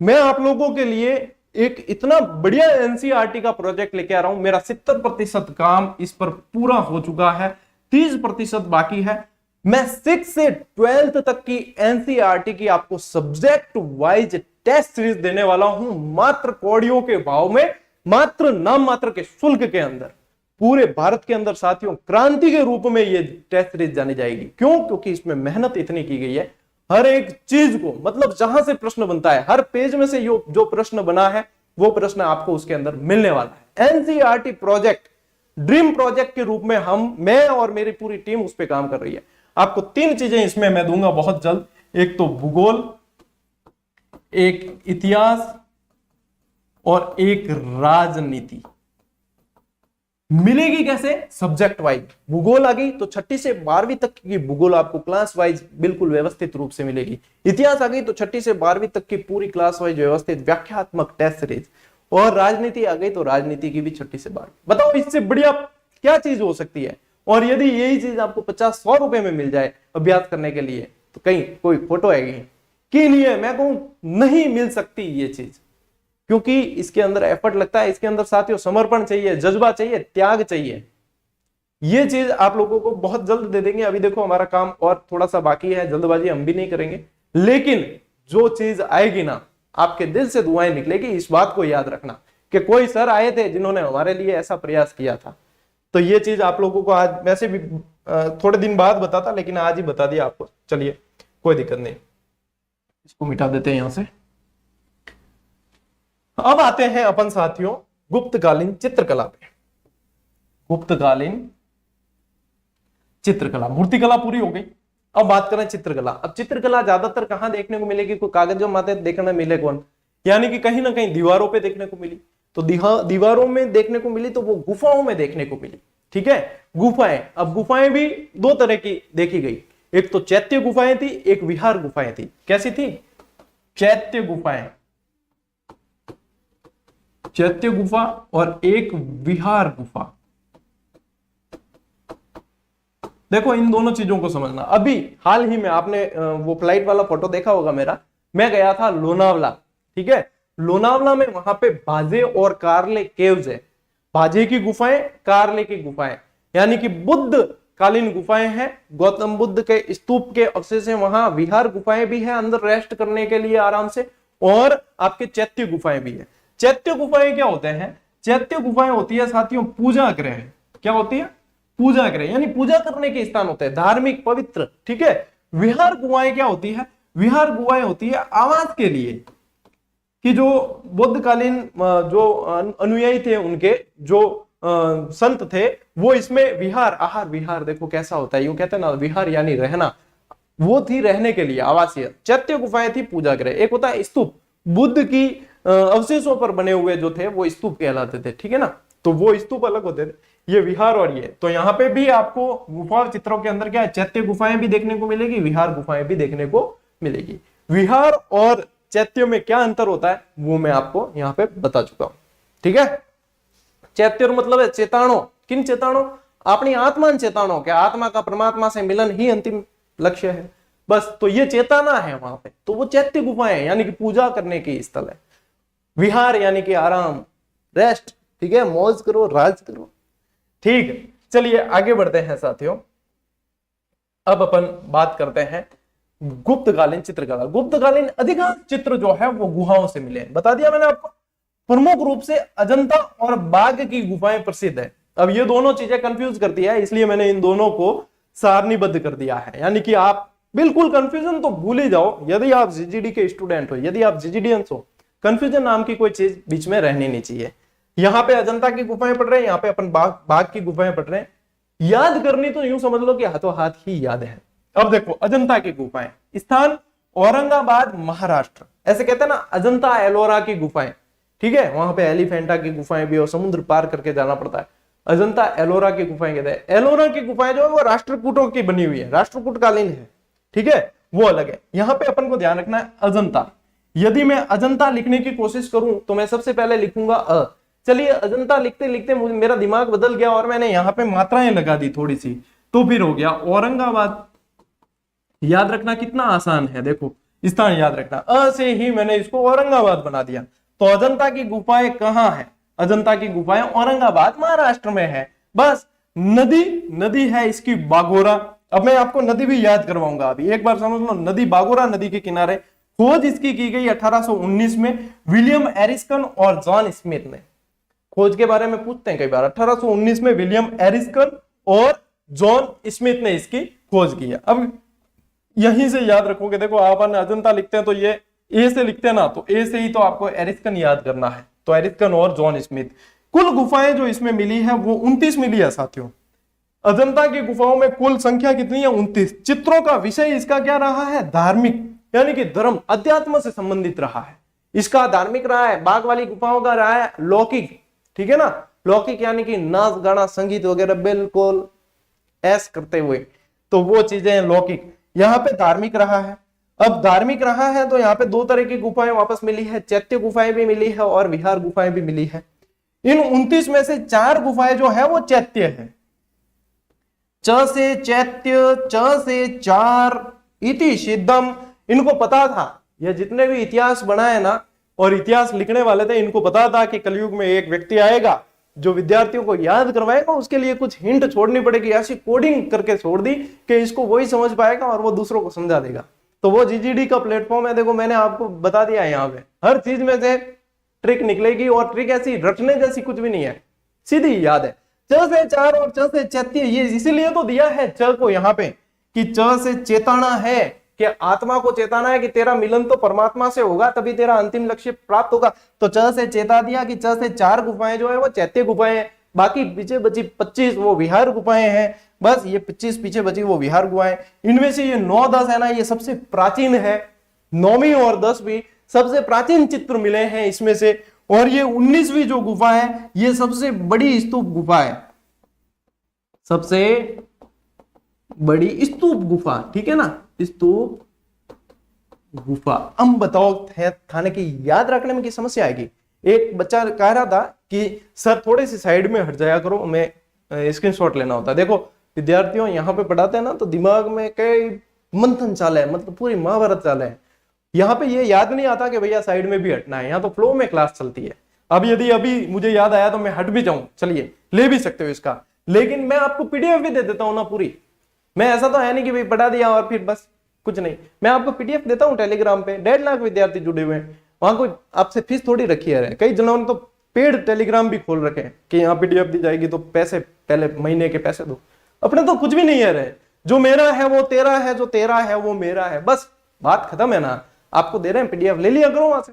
मैं आप लोगों के लिए एक इतना बढ़िया एनसीईआरटी का प्रोजेक्ट लेके आ रहा हूं। मेरा 70% काम इस पर पूरा हो चुका है, 30% बाकी है। मैं 6 से 12th तक की एनसीईआरटी की आपको सब्जेक्ट वाइज टेस्ट सीरीज देने वाला हूं, मात्र कौड़ियों के भाव में, मात्र नाम मात्र के शुल्क के अंदर। पूरे भारत के अंदर साथियों क्रांति के रूप में ये टेस्ट सीरीज जानी जाएगी। क्यों? क्योंकि इसमें मेहनत इतनी की गई है, हर एक चीज को, मतलब जहां से प्रश्न बनता है, हर पेज में से जो प्रश्न बना है वो प्रश्न आपको उसके अंदर मिलने वाला है। एनसीईआरटी प्रोजेक्ट ड्रीम प्रोजेक्ट के रूप में मैं और मेरी पूरी टीम उस पर काम कर रही है। आपको 3 चीजें इसमें मैं दूंगा बहुत जल्द, एक तो भूगोल, एक इतिहास और एक राजनीति। मिलेगी कैसे? Subject wise. भूगोल आ गई तो 6ठी से 12वीं तक की भूगोल आपको क्लास वाइज बिल्कुल व्यवस्थित रूप से मिलेगी। इतिहास आ गई तो 6ठी से 12वीं तक की पूरी क्लास वाइज व्यवस्थित व्याख्यात्मक टेस्ट सीरीज, और राजनीति आ गई तो राजनीति की भी 6ठी से 12वीं। बताओ इससे बढ़िया क्या चीज हो सकती है? और यदि यही चीज आपको 50-100 रुपए में मिल जाए अभ्यास करने के लिए, तो कहीं कोई फोटो आएगी कि नहीं है? मैं कहूं नहीं मिल सकती ये चीज, क्योंकि इसके अंदर एफर्ट लगता है, इसके अंदर साथियों समर्पण चाहिए, जज्बा चाहिए, त्याग चाहिए। ये चीज आप लोगों को बहुत जल्द दे देंगे। अभी देखो हमारा काम और थोड़ा सा बाकी है, जल्दबाजी हम भी नहीं करेंगे, लेकिन जो चीज आएगी ना, आपके दिल से दुआएं निकलेगी। इस बात को याद रखना कि कोई सर आए थे जिन्होंने हमारे लिए ऐसा प्रयास किया था। तो ये चीज आप लोगों को आज, वैसे भी थोड़े दिन बाद बताता, लेकिन आज ही बता दिया आपको। चलिए कोई दिक्कत नहीं, इसको मिटा देते हैं यहां से। अब आते हैं अपन साथियों गुप्तकालीन चित्रकला पे। गुप्तकालीन चित्रकला, मूर्तिकला पूरी हो गई, अब बात करें चित्रकला। अब चित्रकला ज्यादातर कहां देखने को मिलेगी? कोई कागजों माते देखने मिले कौन? यानी कि कहीं ना कहीं दीवारों पे देखने को मिली। तो दीवारों में देखने को मिली तो वो गुफाओं में देखने को मिली, ठीक है। गुफाएं, अब गुफाएं भी 2 तरह की देखी गई, एक तो चैत्य गुफाएं थी, एक विहार गुफाएं थी। कैसी थी? चैत्य गुफाएं, चैत्य गुफा, और एक विहार गुफा। देखो इन दोनों चीजों को समझना। अभी हाल ही में आपने वो फ्लाइट वाला फोटो देखा होगा मेरा, मैं गया था लोनावला, ठीक है। लोनावला में वहां पे भाजे और कारले केव्स है। भाजे की गुफाएं, कारले की गुफाएं, यानी कि बुद्ध कालीन गुफाएं हैं। गौतम बुद्ध के स्तूप के अवशेष हैं वहां। विहार गुफाएं भी है अंदर रेस्ट करने के लिए आराम से, और आपके चैत्य गुफाएं भी है। चैत्य गुफाएं क्या होते हैं? चैत्य गुफाएं होती है साथियों पूजा गृह। क्या होती है? पूजा गृह, यानी पूजा करने के स्थान होते हैं, धार्मिक पवित्र, ठीक है। विहार गुफाएं क्या होती है? विहार गुफाएं होती है आवास के लिए, कि जो बुद्धकालीन जो अनुयायी थे, उनके जो संत थे, वो इसमें विहार, आहार विहार, देखो कैसा होता है, यूं कहते हैं ना, विहार यानी रहना, वो थी रहने के लिए आवासीय। चैत्य गुफाएं थी पूजा गृह। एक होता है स्तूप, बुद्ध की अवशेषों पर बने हुए जो थे वो स्तूप कहलाते थे, ठीक है ना। तो वो स्तूप अलग होते थे, ये विहार और ये। तो यहाँ पे भी आपको गुफा चित्रों के अंदर क्या है? चैत्य गुफाएं भी देखने को मिलेगी, विहार गुफाएं भी देखने को मिलेगी। विहार और चैत्य में क्या अंतर होता है वो मैं आपको यहाँ पे बता चुका हूं, ठीक है। चैत्य मतलब है चेताणो। किन चेताणो? अपनी आत्मा चेताणो, क्या आत्मा का परमात्मा से मिलन ही अंतिम लक्ष्य है, बस। तो ये चेतना है वहां पे, तो वो चैत्य गुफाएं यानी कि पूजा करने की स्थल है। विहार यानी कि आराम, रेस्ट, ठीक है, मौज करो, राज करो, ठीक है। चलिए आगे बढ़ते हैं साथियों। अब अपन बात करते हैं गुप्तकालीन चित्रकला। गुप्तकालीन अधिकांश चित्र जो है वो गुहाओं से मिले हैं, बता दिया मैंने आपको। प्रमुख रूप से अजंता और बाघ की गुफाएं प्रसिद्ध है। अब ये दोनों चीजें कंफ्यूज करती है, इसलिए मैंने इन दोनों को सारणीबद्ध कर दिया है। यानी कि आप बिल्कुल कंफ्यूजन तो भूल ही जाओ। यदि आप जीजीडी के स्टूडेंट हो, यदि आप जीजीडियंस हो, कंफ्यूजन नाम की कोई चीज बीच में रहनी नहीं चाहिए। यहाँ पे अजंता की गुफाएं पढ़ रहे हैं, यहाँ पे अपन बाघ की गुफाएं पढ़ रहे हैं। याद करनी तो यूं समझ लो कि हाथों हाथ ही याद है। अब देखो अजंता की गुफाएं, स्थान औरंगाबाद महाराष्ट्र। ऐसे कहते हैं ना अजंता एलोरा की गुफाएं, ठीक है, वहां पे एलिफेंटा की गुफाएं भी और समुद्र पार करके जाना पड़ता है। अजंता एलोरा की गुफाएं कहते हैं। एलोरा की गुफाएं जो है वो राष्ट्रकूटों की बनी हुई है, राष्ट्रकूट कालीन है, ठीक है, वो अलग है। यहां पे अपन को ध्यान रखना है अजंता। यदि मैं अजंता लिखने की कोशिश करूं तो मैं सबसे पहले लिखूंगा अ। चलिए अजंता लिखते लिखते मुझे मेरा दिमाग बदल गया और मैंने यहां पे मात्राएं लगा दी थोड़ी सी, तो फिर हो गया औरंगाबाद। याद रखना कितना आसान है, देखो स्थान याद रखना, अ से ही मैंने इसको औरंगाबाद बना दिया। तो अजंता की गुफाएं कहां है? अजंता की गुफाएं औरंगाबाद महाराष्ट्र में है। बस नदी है इसकी बागोरा। अब मैं आपको नदी भी याद करवाऊंगा, अभी एक बार समझ लो, नदी बागोरा नदी के किनारे। खोज इसकी की गई 1819 में विलियम एरिस्कन और जॉन स्मिथ ने। खोज के बारे में पूछते हैं कई बार। 1819 में विलियम एरिस्कन और जॉन स्मिथ ने इसकी खोज की है। अब यहीं से याद रखोगे, देखो अपन अजंता लिखते हैं तो ये ए से लिखते हैं ना, तो ए से ही तो आपको एरिस्कन याद करना है। तो एरिस्कन और जॉन स्मिथ। कुल गुफाएं जो इसमें मिली है वो 29 मिली है साथियों। अजंता की गुफाओं में कुल संख्या कितनी है? 29। चित्रों का विषय इसका क्या रहा है? धार्मिक, यानी कि धर्म अध्यात्म से संबंधित रहा है। इसका धार्मिक रहा है। बाघ वाली गुफाओं का रहा है लौकिक, ठीक है ना, लौकिक यानी कि नाच गाना संगीत वगैरह बिल्कुल ऐश करते हुए, तो वो चीजें लौकिक। यहाँ पे धार्मिक रहा है। अब धार्मिक रहा है तो यहाँ पे दो तरह की गुफाएं वापस मिली है, चैत्य गुफाएं भी मिली है और विहार गुफाएं भी मिली है। इन 29 में से 4 गुफाएं जो है वो चैत्य है। च से चैत्य, च से 4, इति सिद्धम। इनको पता था, ये जितने भी इतिहास बनाए ना और इतिहास लिखने वाले थे, इनको पता था कि कलयुग में एक व्यक्ति आएगा जो विद्यार्थियों को याद करवाएगा। उसके लिए कुछ हिंट छोड़नी पड़ेगी, ऐसी कोडिंग करके छोड़ दी कि इसको वही समझ पाएगा और वो दूसरों को समझा देगा। तो वो जीजीडी का प्लेटफॉर्म है। देखो मैंने आपको बता दिया है, यहाँ पे हर चीज में से ट्रिक निकलेगी और ट्रिक ऐसी रटने जैसी कुछ भी नहीं है, सीधी याद है। च से 4 और च से चैत्य, ये इसीलिए तो दिया है च को यहाँ पे कि च से चेताना है कि आत्मा को चेताना है कि तेरा मिलन तो परमात्मा से होगा, तभी तेरा अंतिम लक्ष्य प्राप्त होगा। तो च से चेता दिया कि च से 4 गुफाएं जो है वो चैत्य गुफाएं हैं, बाकी पीछे बची 25 वो विहार गुफाएं हैं। बस ये 25 पीछे बची वो विहार गुफाएं। इनमें से ये 9-10 है ना, ये सबसे प्राचीन है। 9वीं और 10वीं सबसे प्राचीन चित्र मिले हैं इसमें से। और ये 19वीं जो गुफा है ये सबसे बड़ी स्तूप गुफा है, सबसे बड़ी स्तूप गुफा, ठीक है ना, स्तूप गुफा। अब बताओ थाने की याद रखने में की समस्या आएगी। एक बच्चा कह रहा था कि सर थोड़ी सी साइड में हट जाया करो, मैं स्क्रीनशॉट लेना होता है। देखो विद्यार्थियों यहाँ पे पढ़ाते हैं ना तो दिमाग में कई मंथन चाल है, मतलब पूरी महाभारत चाल है। यहाँ पे ये याद नहीं आता कि भैया साइड में भी हटना है, यहाँ तो फ्लो में क्लास चलती है। अब यदि अभी मुझे याद आया तो मैं हट भी जाऊं, चलिए ले भी सकते हो इसका, लेकिन मैं आपको पीडीएफ भी दे देता हूं ना पूरी। मैं ऐसा तो है नहीं कि भाई पढ़ा दिया और फिर बस कुछ नहीं, मैं आपको पीडीएफ देता हूं टेलीग्राम पे। 1.5 लाख विद्यार्थी जुड़े हुए हैं, वहां कोई आपसे फीस थोड़ी रखी है। कई जनों ने तो पेड टेलीग्राम भी खोल रखे हैं कि यहाँ पीडीएफ दी जाएगी तो पैसे पहले महीने के पैसे दो। अपने तो कुछ भी नहीं है रहे, जो मेरा है वो तेरा है, जो तेरा है वो मेरा है, बस बात खत्म है ना। आपको दे रहे हैं पीडीएफ, ले लिया करो वहां से,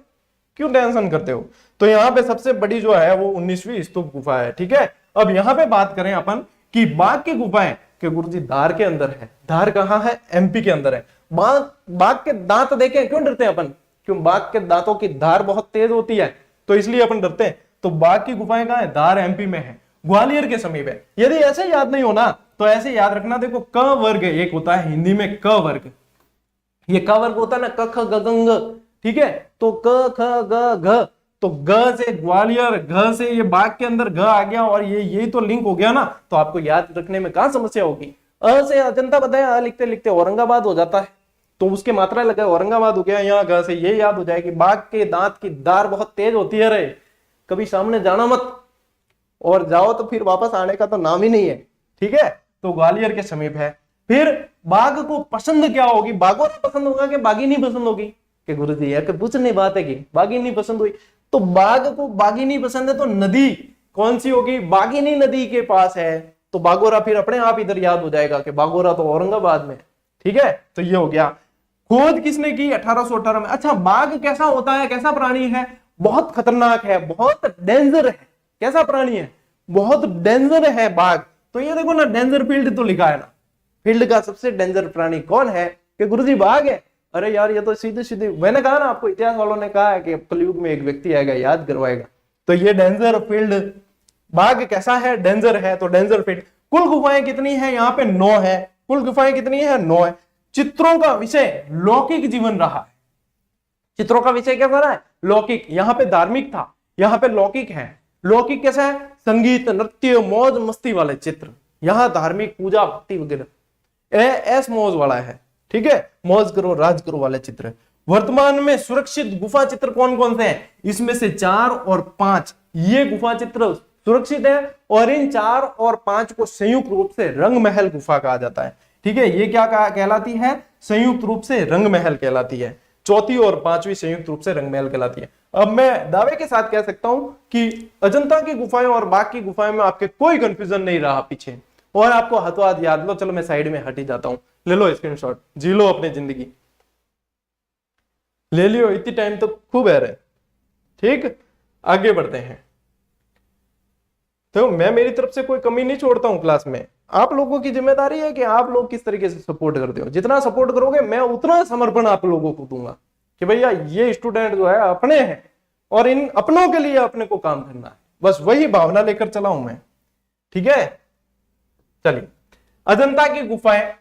क्यों टेंशन करते हो। तो यहाँ पे सबसे बड़ी जो है वो 19वीं स्तूप गुफा है, ठीक है। अब यहाँ पे बात करें अपन कि बाघ की गुफाएं कि गुरुजी धार के अंदर है। धार कहाँ है? एमपी के अंदर है। बाघ के दांत देखें, क्यों डरते हैं अपन? क्यों? बाघ के दांतों की धार बहुत तेज होती है, तो इसलिए अपन डरते हैं। तो बाघ की गुफाएं कहाँ है? धार एमपी में है, ग्वालियर के समीप है। यदि ऐसे याद नहीं होना तो ऐसे याद रखना, देखो क वर्ग एक होता है हिंदी में, क वर्ग, ये क वर्ग होता है ना, क ख ग ग घ, ठीक है। तो क ख ग घ, तो ग से ग्वालियर, घ से ये बाघ के अंदर घ आ गया और ये तो लिंक हो गया ना, तो आपको याद रखने में कहां समस्या होगी। अ से अजंता बताया, अ लिखते लिखते औरंगाबाद हो जाता है, तो उसके मात्रा लगा औरंगाबाद हो गया। यहाँ घ से ये याद हो जाए कि बाघ के दांत की धार बहुत तेज होती है रे, कभी सामने जाना मत, और जाओ तो फिर वापस आने का तो नाम ही नहीं है, ठीक है। तो ग्वालियर के समीप है। फिर बाघ को पसंद क्या होगी? बाघों को पसंद होगा कि बागी नहीं पसंद होगी? कि गुरुजी है कि पूछने बात है कि बागी नहीं पसंद हुई, तो बाघ को बागी नहीं पसंद है तो नदी कौन सी होगी? बागिनी नदी के पास है, तो बागोरा फिर अपने आप इधर याद हो जाएगा कि बागोरा तो औरंगाबाद में। ठीक है, तो ये हो गया। खोज किसने की? 1818 में। अच्छा, बाघ कैसा होता है, कैसा प्राणी है? बहुत खतरनाक है, बहुत डेंजर है। कैसा प्राणी है? बहुत डेंजर है बाघ। तो ये देखो ना, डेंजर फील्ड तो लिखा है ना, फील्ड का सबसे डेंजर प्राणी कौन है? कि गुरुजी बाघ है। अरे यार, ये तो सीधे सीधे मैंने कहा ना आपको, इतिहास वालों ने कहा है कि कलयुग में एक व्यक्ति आएगा याद करवाएगा। तो ये डेंजर फील्ड, बाघ कैसा है? डेंजर है, तो डेंजर फील्ड। कुल गुफाएं कितनी है? यहाँ पे 9 है। कुल गुफाएं कितनी है? 9 है। चित्रों का विषय लौकिक जीवन रहा है। चित्रों का विषय क्या रहा है? लौकिक। यहाँ पे धार्मिक था, यहाँ पे लौकिक है। लौकिक कैसा है? संगीत, नृत्य, मौज मस्ती वाले चित्र। यहाँ धार्मिक, पूजा भक्ति वगैरह ऐस मौज वाला है। ठीक है, मौज करो राज करो वाले चित्र। वर्तमान में सुरक्षित गुफा चित्र कौन कौन से हैं? इसमें से 4 और 5 ये गुफा चित्र सुरक्षित है, और इन 4 और 5 को संयुक्त रूप से रंग महल गुफा कहा जाता है। ठीक है, ये क्या कहलाती है? संयुक्त रूप से रंग महल कहलाती है। चौथी और 5वीं संयुक्त रूप से रंग महल कहलाती है। अब मैं दावे के साथ कह सकता हूं कि अजंता की गुफाएं और बाकी गुफाएं में आपके कोई कंफ्यूजन नहीं रहा पीछे, और आपको हाथों हाथ याद लो। चलो मैं साइड में हट ही जाता हूं, ले लो स्क्रीनशॉट, जी लो अपनी जिंदगी, ले लियो, इतनी टाइम तो खूब है रहे। ठीक, आगे बढ़ते हैं। तो मैं मेरी तरफ से कोई कमी नहीं छोड़ता हूं क्लास में। आप लोगों की जिम्मेदारी है कि आप लोग किस तरीके से सपोर्ट करते हो। जितना सपोर्ट करोगे मैं उतना समर्पण आप लोगों को दूंगा कि भैया ये स्टूडेंट जो है अपने हैं, और इन अपनों के लिए अपने को काम करना है। बस वही भावना लेकर चला हूं मैं। ठीक है, चलिए। अजंता की गुफाएं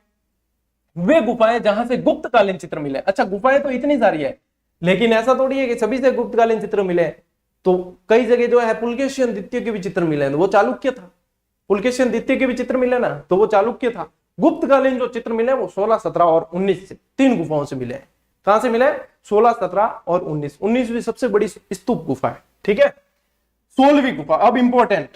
वे गुफाएं जहां से गुप्तकालीन चित्र मिले। अच्छा, गुफाएं तो इतनी सारी है, लेकिन ऐसा थोड़ी है कि सभी से गुप्तकालीन चित्र मिले। तो कई जगह जो है पुलकेशियन द्वितीय के भी चित्र मिले, तो वो चालुक्य था। पुलकेशियन द्वितीय के भी चित्र मिले ना, तो वो चालुक्य था। गुप्तकालीन जो चित्र मिले वो 16, 17 और 19 से 3 गुफाओं से मिले। कहां से मिले? 16, 17 और 19। 19वीं सबसे बड़ी स्तूप गुफा है। ठीक है, 16वीं गुफा अब इंपॉर्टेंट,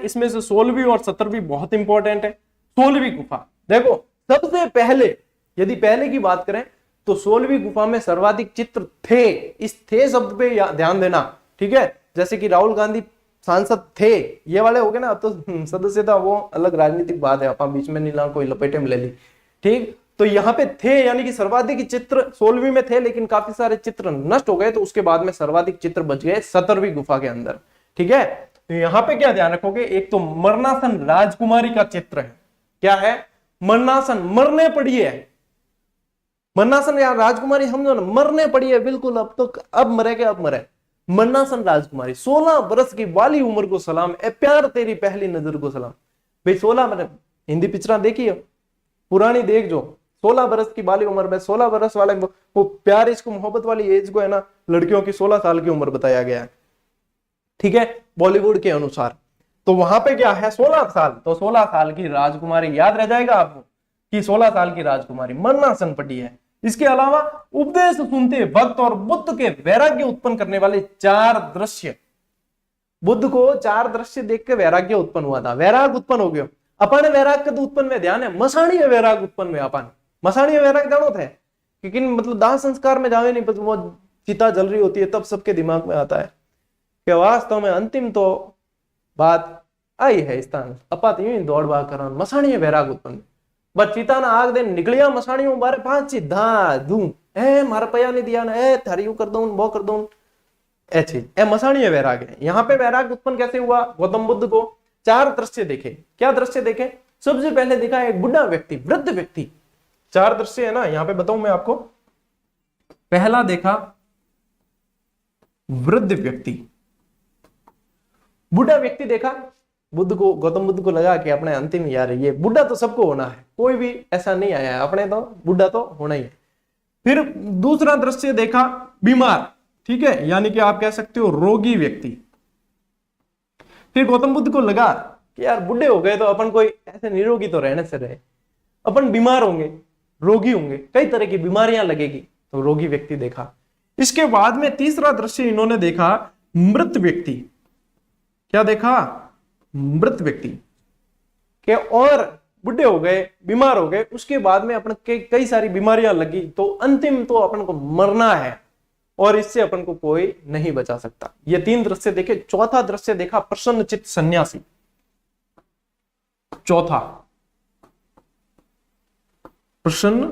इसमें से 16वीं और 17वीं बहुत इंपॉर्टेंट है। 16वीं गुफा देखो, सबसे पहले यदि पहले की बात करें तो 16वीं गुफा में सर्वाधिक चित्र थे। इस थे शब्द पे ध्यान देना। ठीक है, जैसे कि राहुल गांधी सांसद थे, ये वाले हो गए ना। अब तो सदस्यता वो अलग राजनीतिक बात है, अपन बीच में नहीं ला, कोई लपेटे में ले ली। ठीक, तो यहाँ पे थे, यानी कि सर्वाधिक चित्र 16वीं में थे, लेकिन काफी सारे चित्र नष्ट हो गए, तो उसके बाद में सर्वाधिक चित्र बच गए 17वीं गुफा के अंदर। ठीक है, तो यहाँ पे क्या ध्यान रखोगे? एक तो मरणासन राजकुमारी का चित्र है। क्या है? मरणासन, मरने पड़ी है। मरणासन या राजकुमारी समझो ना, मरने पड़ी है बिल्कुल। अब तो अब मरे के, अब मरे। मरणासन राजकुमारी, 16 बरस की वाली उम्र को सलाम, ए प्यार तेरी पहली नजर को सलाम। भाई 16 मैंने हिंदी पिक्चर देखी है पुरानी, देख जो 16 बरस की वाली उम्र में 16 बरस वाले वो प्यार, इसको मोहब्बत वाली एज को है ना, लड़कियों की 16 साल की उम्र बताया गया है। ठीक है, बॉलीवुड के अनुसार। तो वहां पे क्या है? 16 साल। तो 16 साल की राजकुमारी याद रह जाएगा आपको कि 16 साल की राजकुमारी मरणासन पड़ी है। इसके अलावा उपदेश सुनते वक्त और बुद्ध के वैराग्य उत्पन्न करने वाले 4 दृश्य, बुद्ध को 4 दृश्य देख के वैराग्य उत्पन्न हुआ था, वैराग उत्पन्न हो गया। अपन वैराग का तो उत्पन्न में ध्यान है, मसाणीय वैराग उत्पन्न में अपन। मसाणीय वैराग जानो थे, लेकिन मतलब दाह संस्कार में जावे नहीं, वो चिता जल रही होती है तब सबके दिमाग में आता है कि वास्तव में अंतिम तो बात आई है स्थान अपा यूं ही दौड़ भाग कर मसाणीय वैराग उत्पन्न। बस चिता ना आग दे निकलिया मसाणियों बारे 5 धा धू ए मारा पया नहीं दिया ना, ए थारी यू कर दूं वो कर दूं, ए चीज ए मसाणीय वैराग है। यहाँ पे वैराग उत्पन्न कैसे हुआ? गौतम बुद्ध को 4 दृश्य देखे। क्या दृश्य देखे? सबसे पहले देखा एक बुढ़ा व्यक्ति, वृद्ध व्यक्ति। 4 दृश्य है ना, यहाँ पे बताऊं मैं आपको। पहला देखा वृद्ध व्यक्ति, बुढ़ा व्यक्ति देखा। बुद्ध को, गौतम बुद्ध को लगा कि अपने अंतिम यार ये बुढ़ा तो सबको होना है, कोई भी ऐसा नहीं आया है, अपने तो बुढ़ा तो होना ही है। फिर दूसरा दृश्य देखा बीमार, ठीक है, यानी कि आप कह सकते हो रोगी व्यक्ति। फिर गौतम बुद्ध को लगा कि यार बुढ़े हो गए तो अपन कोई ऐसे निरोगी तो रहने से रहे, अपन बीमार होंगे, रोगी होंगे, कई तरह की बीमारियां लगेगी, तो रोगी व्यक्ति देखा। इसके बाद में तीसरा दृश्य इन्होंने देखा मृत व्यक्ति। क्या देखा? मृत व्यक्ति के, और बुढ़े हो गए, बीमार हो गए, उसके बाद में अपन के कई सारी बीमारियां लगी, तो अंतिम तो अपन को मरना है और इससे अपन को कोई नहीं बचा सकता। ये 3 दृश्य देखे। चौथा दृश्य देखा प्रसन्नचित्त सन्यासी। चौथा प्रसन्न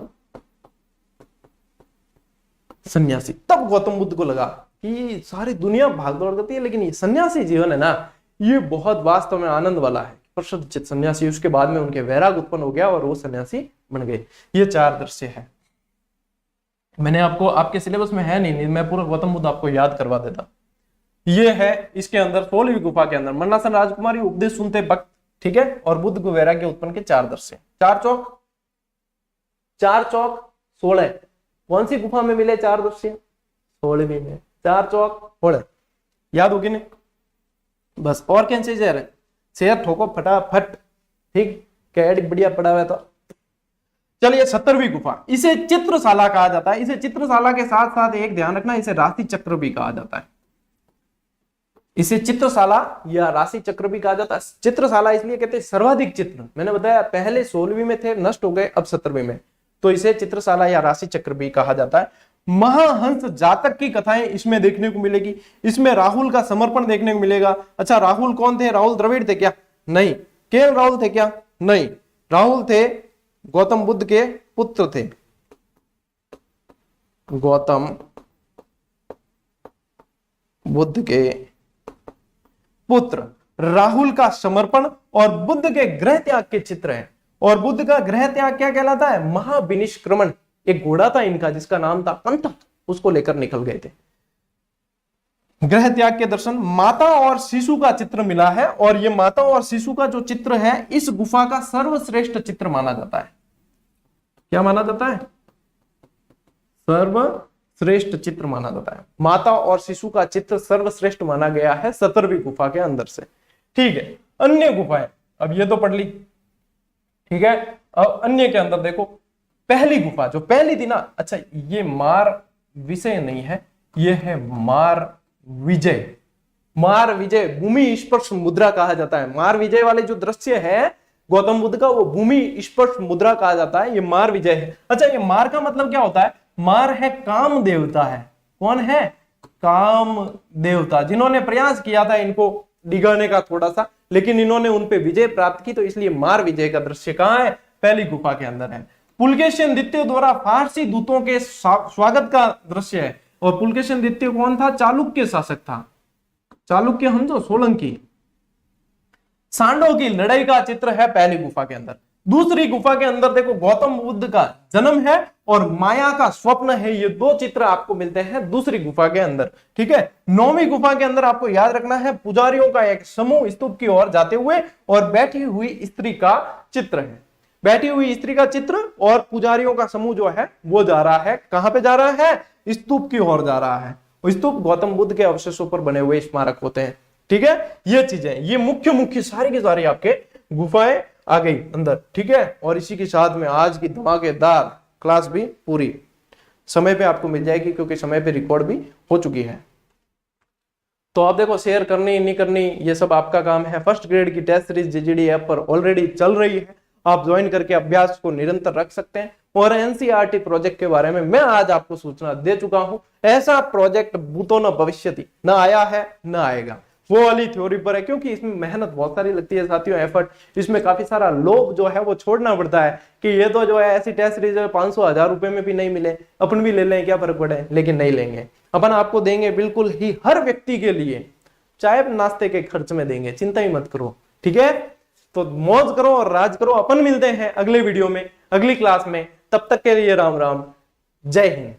सन्यासी। तब गौतम बुद्ध को लगा कि सारी दुनिया भागदौड़ करती है, लेकिन ये सन्यासी जीवन है ना, ये बहुत वास्तव में आनंद वाला है। प्रसन्न चित्त सन्यासी, उसके बाद में उनके वैराग उत्पन्न हो गया और वो सन्यासी बन गए। ये 4 दृश्य है। मैंने आपको, आपके सिलेबस में है नहीं, मैं पूरा गौतम बुद्ध आपको याद करवा देता। ये है इसके अंदर 16वीं गुफा के अंदर मन्नासन राजकुमारी उपदेश सुनते वक्त, ठीक है, और बुद्ध को वैराग्य उत्पन्न के 4 दृश्य। 4 चौक 16। कौन सी गुफा में मिले 4 दृश्य? 16वीं में। 4 चौक 16 याद होगी नहीं? बस और क्या चीज है? शेयर ठोको फटाफट, ठीक, कैड बढ़िया पड़ा हुआ। तो चलिए 17वीं गुफा, इसे चित्रशाला कहा जाता है। इसे चित्रशाला के साथ साथ एक ध्यान रखना, इसे राशि चक्र भी कहा जाता है। इसे चित्रशाला या राशि चक्र भी कहा जाता है। चित्रशाला इसलिए कहते हैं सर्वाधिक चित्र, मैंने बताया पहले 16वीं में थे, नष्ट हो गए, अब 17वीं में, तो इसे चित्रशाला या राशि चक्र भी कहा जाता है। महाहंस जातक की कथाएं इसमें देखने को मिलेगी। इसमें राहुल का समर्पण देखने को मिलेगा। अच्छा, राहुल कौन थे? राहुल द्रविड़ थे क्या? नहीं। केवल राहुल थे क्या? नहीं। राहुल थे गौतम बुद्ध के पुत्र थे। गौतम बुद्ध के पुत्र। राहुल का समर्पण और बुद्ध के गृह त्याग के चित्र हैं। और बुद्ध का गृह त्याग क्या कहलाता है? महाविनिष्क्रमण। एक घोड़ा था इनका जिसका नाम था पंथक, उसको लेकर निकल गए थे। गृह त्याग के दर्शन। माता और शिशु का चित्र मिला है, और ये माता और शिशु का जो चित्र है इस गुफा का सर्वश्रेष्ठ चित्र माना जाता है। क्या माना जाता है? सर्वश्रेष्ठ चित्र माना जाता है। माता और शिशु का चित्र सर्वश्रेष्ठ माना गया है 17वीं गुफा के अंदर से। ठीक है, अन्य गुफाएं अब ये तो पढ़ ली, ठीक है। अब अन्य के अंदर देखो, पहली गुफा जो पहली थी ना, अच्छा ये मार विषय नहीं है, ये है मार विजय। मार विजय, भूमि स्पर्श मुद्रा कहा जाता है। मार विजय वाले जो दृश्य है गौतम बुद्ध का, वो भूमि स्पर्श मुद्रा कहा जाता है, ये मार विजय है। अच्छा, ये मार का मतलब क्या होता है? मार है काम देवता है। कौन है? काम देवता, जिन्होंने प्रयास किया था इनको डिगाने का थोड़ा सा, लेकिन इन्होंने उनपे विजय प्राप्त की, तो इसलिए मार विजय का दृश्य कहां है? पहली गुफा के अंदर है। पुलकेशिन द्वितीय द्वारा फारसी दूतों के स्वागत का दृश्य है। और पुलकेशिन द्वितीय कौन था? चालुक्य शासक था। चालुक्य हमको सोलंकी। सांडों की लड़ाई का चित्र है पहली गुफा के अंदर। दूसरी गुफा के अंदर देखो, गौतम बुद्ध का जन्म है और माया का स्वप्न है। ये 2 चित्र आपको मिलते हैं दूसरी गुफा के अंदर, ठीक है। 9वीं गुफा के अंदर आपको याद रखना है, पुजारियों का एक समूह स्तूप की ओर जाते हुए और बैठी हुई स्त्री का चित्र है। बैठी हुई स्त्री का चित्र और पुजारियों का समूह जो है वो जा रहा है, कहां पे जा रहा है? स्तूप की ओर जा रहा है। स्तूप गौतम बुद्ध के अवशेषों पर बने हुए स्मारक होते हैं, ठीक है। ये चीजें, ये मुख्य सारी की सारी आपके गुफाएं आ गई अंदर, ठीक है। और इसी के साथ में आज की धमाकेदार क्लास भी पूरी समय पे आपको मिल जाएगी, क्योंकि समय पे रिकॉर्ड भी हो चुकी है। तो आप देखो, शेयर करनी नहीं करनी ये सब आपका काम है। फर्स्ट ग्रेड की टेस्ट सीरीज जीजीडी ऐप पर ऑलरेडी चल रही है, आप ज्वाइन करके अभ्यास को निरंतर रख सकते हैं। और एनसीईआरटी प्रोजेक्ट के बारे में मैं आज आपको सूचना दे चुका हूं। ऐसा प्रोजेक्ट भूतो न भविष्यति, न आया है न आएगा, वो वाली थ्योरी पर है, क्योंकि इसमें मेहनत बहुत सारी लगती है साथियों, एफर्ट। इसमें काफी सारा लोभ जो है वो छोड़ना पड़ता है कि ये तो जो है ऐसी टेस्ट सीरीज 500-1000 रुपए में भी नहीं मिले, अपन भी ले लें, क्या फर्क पड़े, लेकिन नहीं लेंगे। अपन आपको देंगे बिल्कुल ही हर व्यक्ति के लिए, चाहे नाश्ते के खर्च में देंगे, चिंता ही मत करो, ठीक है। तो मौज करो और राज करो। अपन मिलते हैं अगले वीडियो में, अगली क्लास में। तब तक के लिए राम राम, जय हिंद।